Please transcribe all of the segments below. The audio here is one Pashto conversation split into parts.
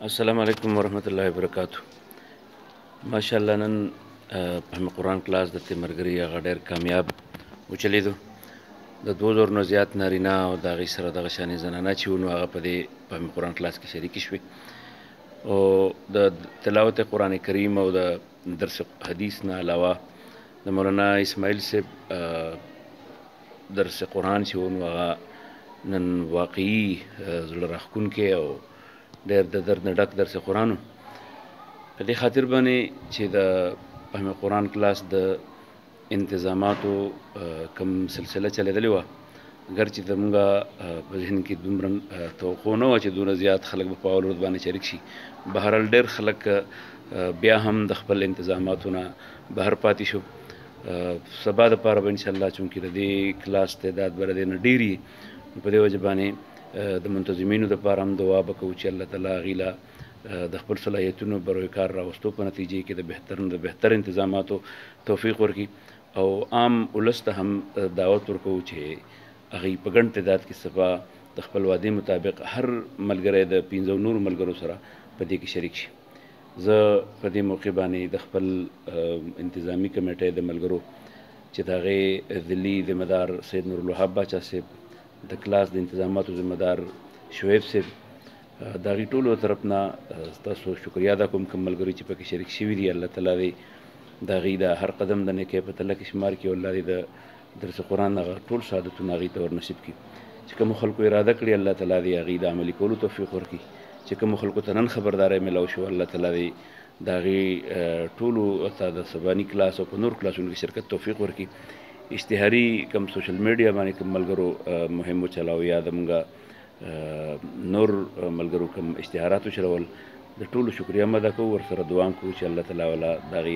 السلام علیکم ورحمت الله وبرکاتہ. ماشاءالله نن په قرآن کلاس د تیمرګری هغه ډېر کامیاب وچلیدو. د 2000 نه زیات نارینه او د هغې سره دغه شانې زنانه چې وو نو هغه په دې په قرآن کلاس کې شریکې شوې او د تلاوت قرآن کریم او د درس حدیث نه علاوه د مولانا اسماعیل صاحب درس قرآن چې وو نو هغه نن واقعي زړه راښکونکی او ډېر د درد نه ډک درس قرآن و. په دې خاطر باندې چې د فهم قرآن کلاس د انتظاماتو کم سلسله چلېدلې وه، اگر چې زموږ په ذهن کې دومره توقع نه وه چې دونه زیات خلک به په اول ورځ باندې شریک شي. بهرحال ډېر خلک بیا هم د خپل انتظاماتو نه بهر پاتې شو. سبا دپاره به انشاءالله چونکې د دې کلاس تعداد به د دې نه ډېر وي، په دې وجه باندې د منتظمینو دپاره هم دعا به کوو چې الله تعالی هغوی له د خپل صلاحیتونو بروی کار راوستو په نتیجې کې د بهتر انتظاماتو توفیق ورکړي او عام ولس ته هم دعوت ورکوو چې هغوی په ګڼ تعداد کې سبا د خپل وعدې مطابق هر ملګری د 15 نورو ملګرو سره په دې کې شریک شي. زه په دې موقع باندې د خپل انتظامي کمیټې د ملګرو چې د هغې ذلي ذمه دار سید نورالوهاب باچا صاحب، د کلاس د انتظاماتو ذمه دار شعیب صاحب، د هغوی ټولو طرف نه ستاسو شکریه ادا کوم. کوم ملګري چې پکې شریک شوي دي، الله تعالی دې د هغوی د هر قدم د نیکۍ په تله کې شمار کړي او الله دې د درس قرآن هغه ټول سعادتونه هغوی ته ورنصیب کړي. چې کومو خلکو اراده کړې الله تعالی دې هغوی د عملي کولو توفیق ورکړي. چې کومو خلکو ته نن خبرداری میلاو شو، الله تعالی دې د هغوی ټولو ته د سباني کلاس او په نور کلاسونو کې شرکت توفیق ورکړي. اشتهاري کم سوشل میډیا باندې کوم ملګرو مهم وچلاو یا زموږ نور ملګرو کوم اشتهارات وچلول، د ټولو شکریه هم ادا کوو، ورسره دعا هم کوو چې الله تعالی والا د هغې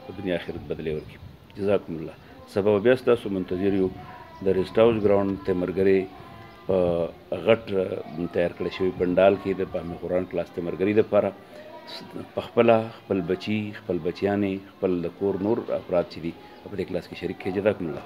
په دنیا آخرت بدلې ورکړي. جزاکم الله. سبا بیا ستاسو منتظر یو د ریسټ هاوس ګراونډ تیمرګرۍ په غټ تیار کړی شوي پنډال کې د فهم قرآن کلاس تیمرګرۍ دپاره پخپله خپل بچي، خپل بچیانې، خپل د کور نور افراد چې دي په دې کلاس کې شریک کړي. جزاکم الله.